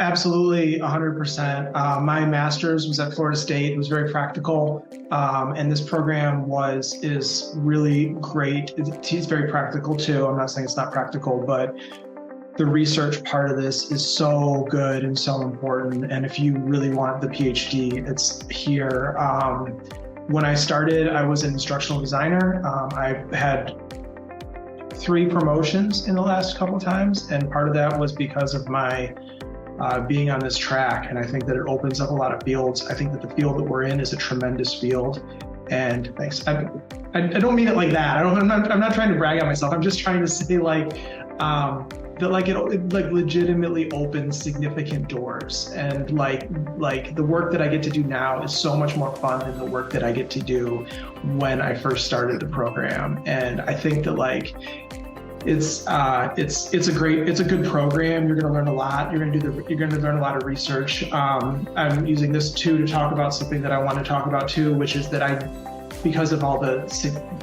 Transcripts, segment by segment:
Absolutely, 100%. My master's was at Florida State. It was very practical, and this program is really great. It's very practical too. I'm not saying it's not practical, but the research part of this is so good and so important. And if you really want the PhD, it's here. When I started, I was an instructional designer. I had 3 promotions in the last couple of times, and part of that was because of my being on this track. And I think that it opens up a lot of fields. I think that the field that we're in is a tremendous field. And thanks. I don't mean it like that. I'm not trying to brag on myself. I'm just trying to say that it legitimately opens significant doors. And like the work that I get to do now is so much more fun than the work that I get to do when I first started the program. And I think that it's a good program. You're going to learn a lot. You're going to learn a lot of research. I'm using this too to talk about something that I want to talk about too, which is that because of all the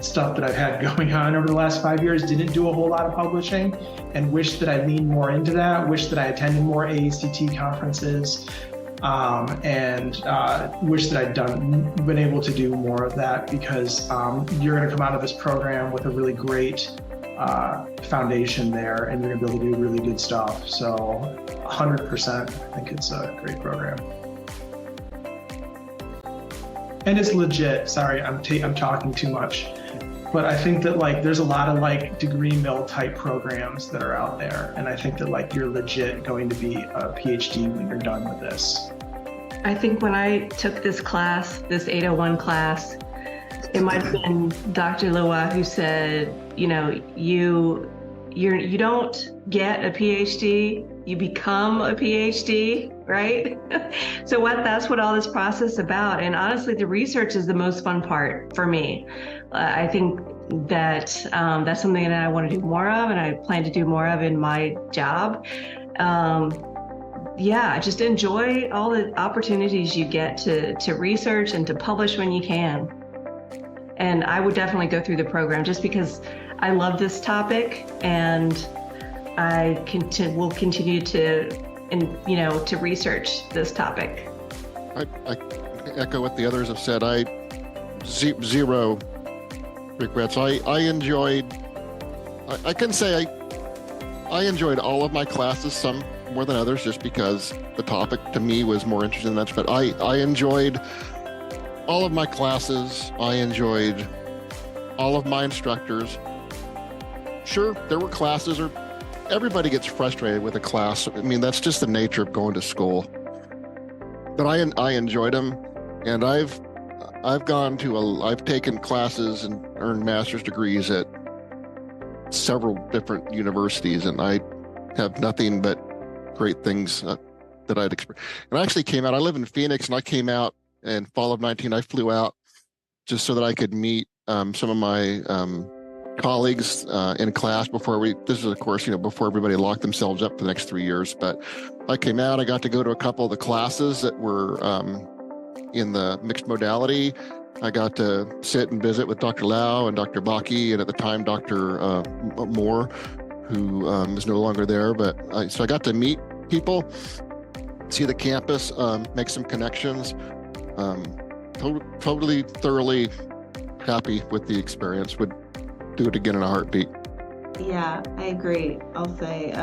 stuff that I've had going on over the last 5 years, didn't do a whole lot of publishing, and wish that I leaned more into that. Wish that I attended more AACT conferences, and wish that I'd been able to do more of that, because you're going to come out of this program with a really great foundation there, and you're gonna be able to do really good stuff. So 100%, I think it's a great program. And it's legit. Sorry, I'm talking too much. But I think that there's a lot of degree mill type programs that are out there. And I think that you're legit going to be a PhD when you're done with this. I think when I took this class, this 801 class, it might have been Dr. Lewa who said, you don't get a PhD, you become a PhD, right? So that's what all this process is about. And honestly, the research is the most fun part for me. I think that that's something that I want to do more of, and I plan to do more of in my job. Just enjoy all the opportunities you get to research and to publish when you can. And I would definitely go through the program just because I love this topic, and I will continue to research this topic. I echo what the others have said. Zero regrets. I can say I enjoyed all of my classes, some more than others, just because the topic to me was more interesting than that. But I enjoyed all of my classes. I enjoyed all of my instructors. Sure, there were classes, or everybody gets frustrated with a class. I mean, that's just the nature of going to school. But I enjoyed them, and I've taken classes and earned master's degrees at several different universities, and I have nothing but great things that I'd experienced. And I actually came out. I live in Phoenix, and I came out in fall of 19. I flew out just so that I could meet some of my colleagues in class this is of course, before everybody locked themselves up for the next 3 years. But I came out, I got to go to a couple of the classes that were in the mixed modality. I got to sit and visit with Dr. Lau and Dr. Baki, and at the time, Dr. Moore, who is no longer there. So I got to meet people, see the campus, make some connections. Totally, thoroughly happy with the experience. Would do it again in a heartbeat. Yeah, I agree. I'll say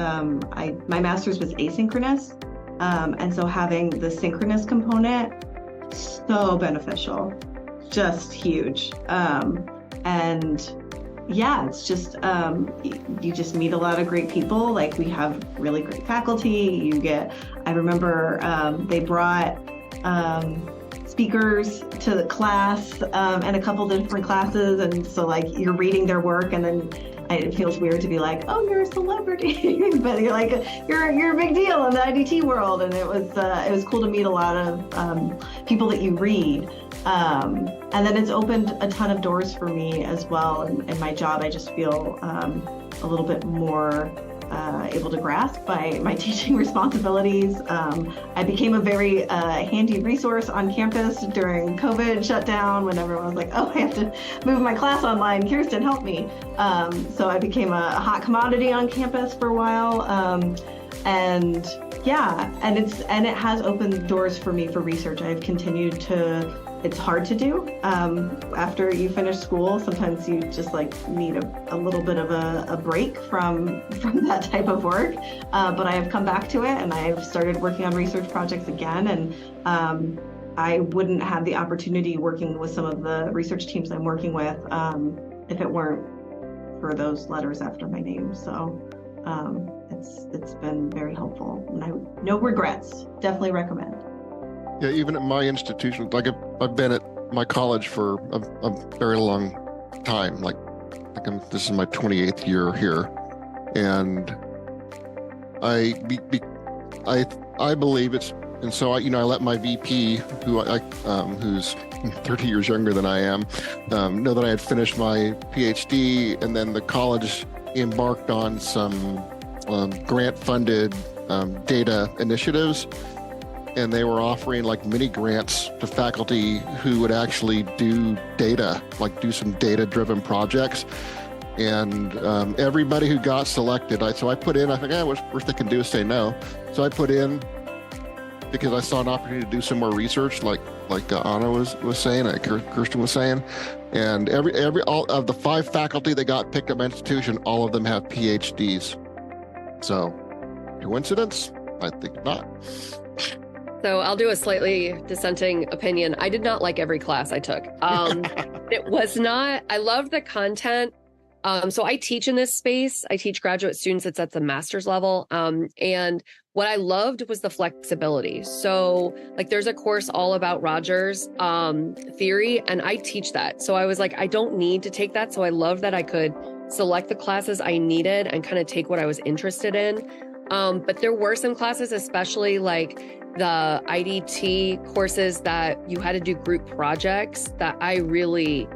my master's was asynchronous, and so having the synchronous component, so beneficial, just huge. And yeah, it's just you just meet a lot of great people. We have really great faculty. I remember they brought speakers to the class and a couple different classes, and so you're reading their work, and then it feels weird to be like, oh, you're a celebrity, but you're a big deal in the IDT world. And it was cool to meet a lot of people that you read, and then it's opened a ton of doors for me as well. In my job, I just feel a little bit more able to grasp my teaching responsibilities. I became a very handy resource on campus during COVID shutdown, when everyone was like, oh, I have to move my class online. Kirsten, help me. So I became a hot commodity on campus for a while. And Yeah, and it has opened doors for me for research. I've continued to. It's hard to do after you finish school. Sometimes you just like need a little bit of a break from that type of work. But I have come back to it, and I've started working on research projects again. And I wouldn't have the opportunity working with some of the research teams I'm working with if it weren't for those letters after my name. So it's been very helpful, and no regrets. Definitely recommend. Yeah, even at my institution, like I've been at my college for a very long time. Like this is my 28th year here, and I believe it's, and so I let my VP, who's 30 years younger than I am, know that I had finished my PhD, and then the college embarked on some grant-funded data initiatives. And they were offering like mini grants to faculty who would actually do data, like do some data-driven projects. And everybody who got selected, so I put in, I think, worst they can do is say no. So I put in because I saw an opportunity to do some more research, like Anna was saying, like Kirsten was saying. And all of the 5 faculty that got picked at my institution, all of them have PhDs. So coincidence? I think not. So I'll do a slightly dissenting opinion. I did not like every class I took. It was not, I loved the content. So I teach in this space. I teach graduate students. It's at the master's level. And what I loved was the flexibility. So like there's a course all about Rogers theory, and I teach that. So I was like, I don't need to take that. So I love that I could select the classes I needed and kind of take what I was interested in. But there were some classes, especially like the IDT courses that you had to do group projects, that I really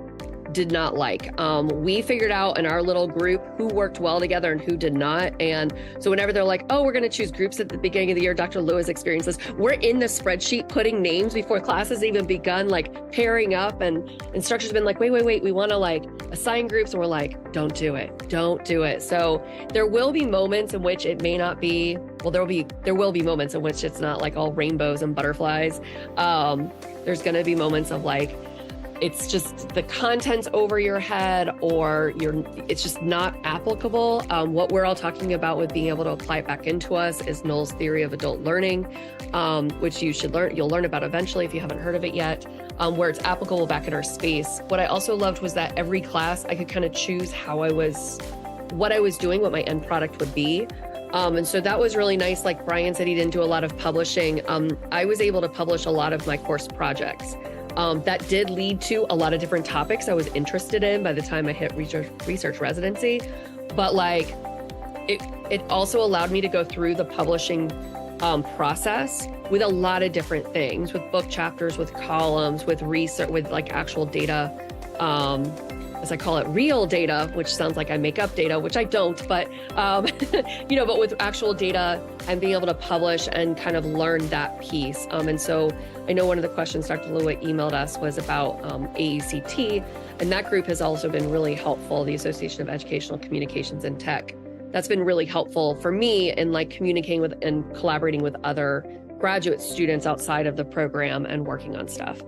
did not like. We figured out in our little group who worked well together and who did not. And so whenever they're like, oh, we're going to choose groups at the beginning of the year, Dr. Lewis experiences, we're in the spreadsheet putting names before classes even begun, like pairing up, and instructors have been like, wait, we want to like assign groups. And we're like, don't do it. So there will be moments in which it may not be, well, there will be moments in which it's not like all rainbows and butterflies. There's going to be moments of like, it's just the content's over your head, or it's just not applicable. What we're all talking about with being able to apply it back into us is Knoll's theory of adult learning, which you'll learn about eventually if you haven't heard of it yet, where it's applicable back in our space. What I also loved was that every class I could kind of choose what I was doing, what my end product would be. And so that was really nice. Like Brian said, he didn't do a lot of publishing. I was able to publish a lot of my course projects. That did lead to a lot of different topics I was interested in by the time I hit research residency. But like, it also allowed me to go through the publishing process with a lot of different things, with book chapters, with columns, with research, with like actual data, as I call it, real data, which sounds like I make up data, which I don't, but, but with actual data and being able to publish and kind of learn that piece. And so I know one of the questions Dr. Lewitt emailed us was about AECT, and that group has also been really helpful, the Association of Educational Communications and Tech. That's been really helpful for me in like communicating with and collaborating with other graduate students outside of the program and working on stuff.